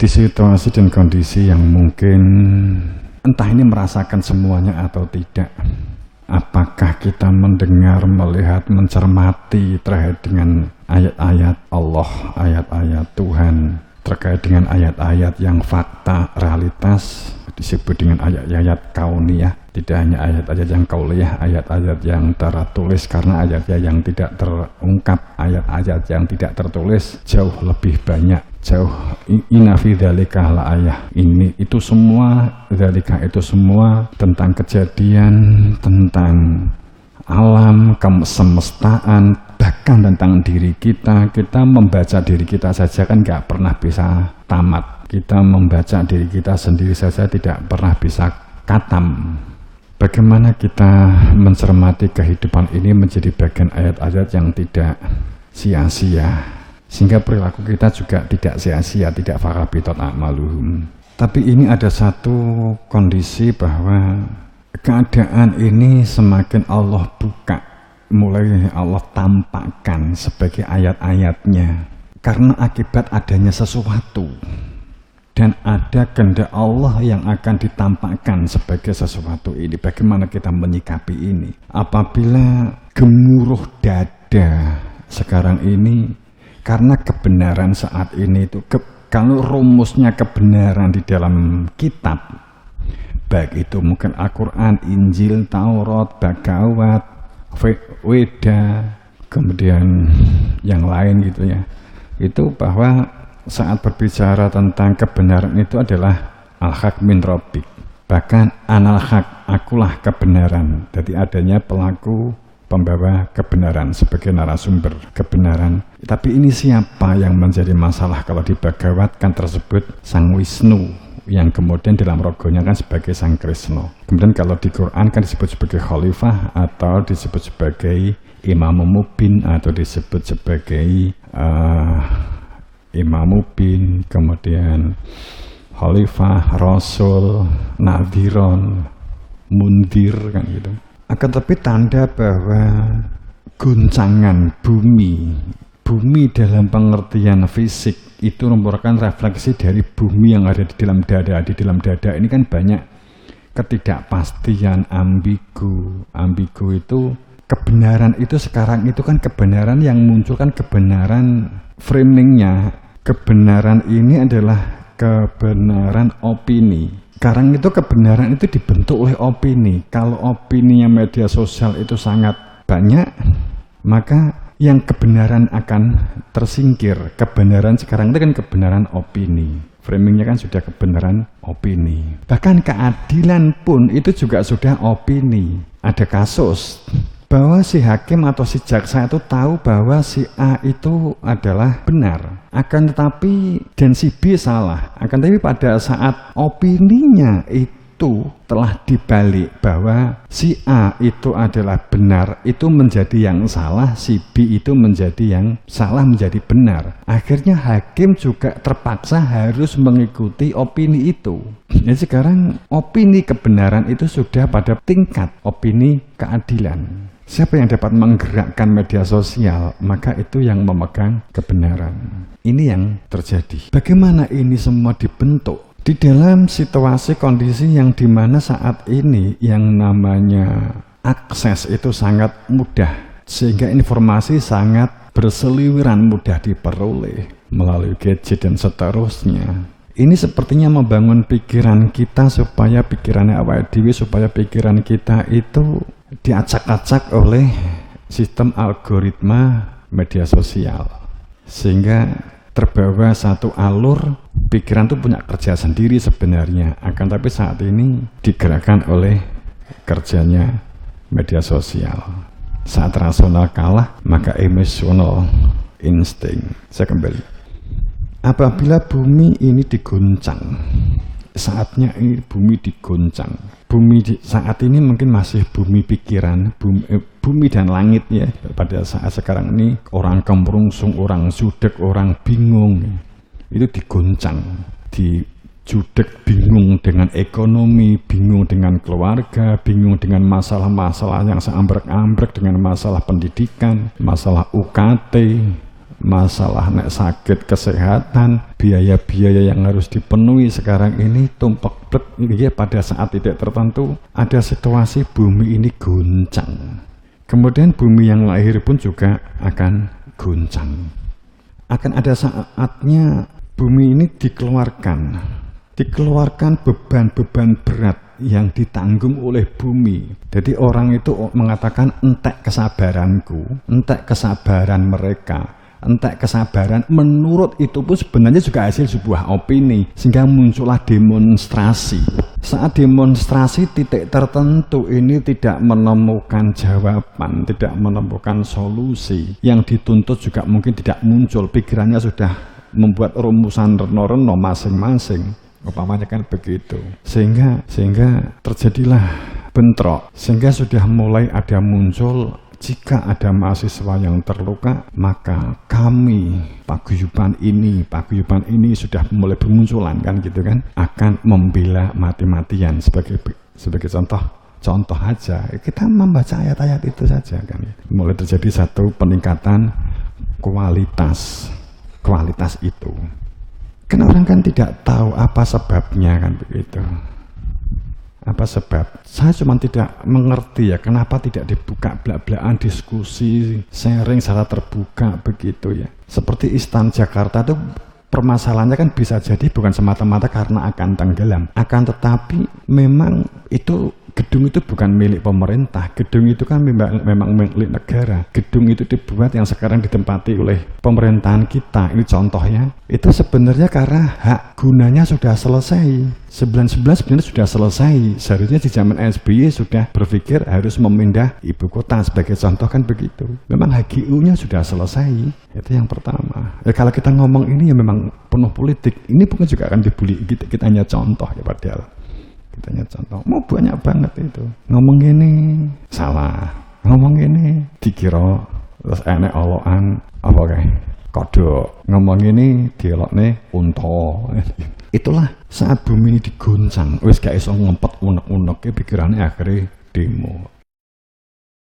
di situasi dan kondisi yang mungkin entah ini merasakan semuanya atau tidak. Apakah kita mendengar, melihat, mencermati terkait dengan ayat-ayat Allah, ayat-ayat Tuhan, terkait dengan ayat-ayat yang fakta, realitas, disebut dengan ayat-ayat kauniyah. Tidak hanya ayat-ayat yang kauliyah, ayat-ayat yang tertulis, karena ayat-ayat yang tidak terungkap, ayat-ayat yang tidak tertulis jauh lebih banyak, jauh. Inna fi dzalika laayah. Ini itu semua, dzalika itu semua tentang kejadian, tentang alam, kesemestaan, bahkan tentang diri kita. Kita membaca diri kita saja kan nggak pernah bisa tamat. Kita membaca diri kita sendiri saja tidak pernah bisa katam. Bagaimana kita mencermati kehidupan ini menjadi bagian ayat-ayat yang tidak sia-sia, sehingga perilaku kita juga tidak sia-sia, tidak farabitot a'maluhum. Tapi ini ada satu kondisi bahwa keadaan ini semakin Allah buka, mulai Allah tampakkan sebagai ayat-ayatnya, karena akibat adanya sesuatu. Dan ada kehendak Allah yang akan ditampakkan sebagai sesuatu ini. Bagaimana kita menyikapi ini? Apabila gemuruh dada sekarang ini, karena kebenaran saat ini itu, kalau rumusnya kebenaran di dalam kitab, baik itu mungkin Al-Quran, Injil, Taurat, Bagawat, Weda, kemudian yang lain gitu ya, itu bahwa saat berbicara tentang kebenaran itu adalah al-haq min rabbik, bahkan anal haq, akulah kebenaran. Jadi adanya pelaku pembawa kebenaran sebagai narasumber kebenaran. Tapi ini siapa yang menjadi masalah? Kalau di Bhagawat kan tersebut Sang Wisnu, yang kemudian dalam rogonya kan sebagai Sang Krishna. Kemudian kalau di Quran kan disebut sebagai khalifah, atau disebut sebagai Imam Mubin, atau disebut sebagai Imam Mubin, kemudian Khalifah, Rasul, Nadhiron, Mundir, kan gitu. Akan tapi tanda bahwa guncangan bumi dalam pengertian fisik itu merupakan refleksi dari bumi yang ada di dalam dada. Di dalam dada ini kan banyak ketidakpastian, ambigu itu. Kebenaran itu sekarang itu kan kebenaran yang muncul kan kebenaran framingnya. Kebenaran ini adalah kebenaran opini. Sekarang itu kebenaran itu dibentuk oleh opini. Kalau opininya media sosial itu sangat banyak, maka yang kebenaran akan tersingkir. Kebenaran sekarang itu kan kebenaran opini. Framingnya kan sudah kebenaran opini. Bahkan keadilan pun itu juga sudah opini. Ada kasus bahwa si hakim atau si jaksa itu tahu bahwa si A itu adalah benar, akan tetapi dan si B salah. Akan tetapi pada saat opininya itu telah dibalik bahwa si A itu adalah benar, itu menjadi yang salah, si B itu menjadi yang salah, menjadi benar. Akhirnya hakim juga terpaksa harus mengikuti opini itu. Jadi sekarang opini kebenaran itu sudah pada tingkat opini keadilan. Siapa yang dapat menggerakkan media sosial, maka itu yang memegang kebenaran. Ini yang terjadi. Bagaimana ini semua dibentuk? Di dalam situasi kondisi yang dimana saat ini yang namanya akses itu sangat mudah, sehingga informasi sangat berseliweran, mudah diperoleh melalui gadget dan seterusnya. Ini sepertinya membangun pikiran kita supaya pikirannya awake dhewe, supaya pikiran kita itu diacak-acak oleh sistem algoritma media sosial, sehingga terbawa satu alur. Pikiran itu punya kerja sendiri sebenarnya, akan tapi saat ini digerakkan oleh kerjanya media sosial. Saat rasional kalah, maka emosional insting. Saya kembali. Apabila bumi ini diguncang, saatnya ini bumi diguncang. Bumi saat ini mungkin masih bumi pikiran, bumi dan langit ya. Pada saat sekarang ini orang kemerungsung, orang judek, orang bingung. Itu diguncang, dijudek, bingung dengan ekonomi, bingung dengan keluarga, bingung dengan masalah-masalah yang seambrek-ambrek, dengan masalah pendidikan, masalah UKT, masalah nek sakit kesehatan, biaya-biaya yang harus dipenuhi sekarang ini tumpek blek ya, pada saat tidak tertentu ada situasi bumi ini goncang. Kemudian bumi yang lahir pun juga akan goncang. Akan ada saatnya bumi ini dikeluarkan beban-beban berat yang ditanggung oleh bumi. Jadi orang itu mengatakan entek kesabaranku, entek kesabaran mereka, entek kesabaran. Menurut itu pun sebenarnya juga hasil sebuah opini, sehingga muncullah demonstrasi. Saat demonstrasi titik tertentu ini tidak menemukan jawaban, tidak menemukan solusi, yang dituntut juga mungkin tidak muncul, pikirannya sudah membuat rumusan reno-reno masing-masing. Umpamanya kan begitu, sehingga terjadilah bentrok, sehingga sudah mulai ada muncul, jika ada mahasiswa yang terluka, maka kami paguyuban ini sudah mulai bermunculan kan gitu kan, akan membela mati-matian. Sebagai contoh aja, kita membaca ayat-ayat itu saja kan, mulai terjadi satu peningkatan kualitas itu. Kan orang kan tidak tahu apa sebabnya kan begitu. Apa sebab? Saya cuma tidak mengerti ya, kenapa tidak dibuka belak-belakan diskusi, sharing secara terbuka begitu ya. Seperti Istan Jakarta itu permasalahannya kan bisa jadi bukan semata-mata karena akan tenggelam, akan tetapi memang itu gedung itu bukan milik pemerintah, gedung itu kan memang milik negara. Gedung itu dibuat yang sekarang ditempati oleh pemerintahan kita. Ini contohnya, itu sebenarnya karena hak gunanya sudah selesai. 99 sebenarnya sudah selesai. Seharusnya di zaman SBY sudah berpikir harus memindah ibu kota sebagai contoh kan begitu. Memang HGU-nya sudah selesai. Itu yang pertama. Ya, kalau kita ngomong ini ya memang penuh politik. Ini pun juga akan dibully. Kita hanya contoh ya padahal. Kitanya contoh, mau banyak banget itu. Ngomong gini salah, ngomong gini dikira terus enek olokan apa kayak kodok. Ngomong gini dielokne unta. Itulah saat bumi ini digoncang, wis gak iso ngempet unek-unek pikirannya akhirnya demo.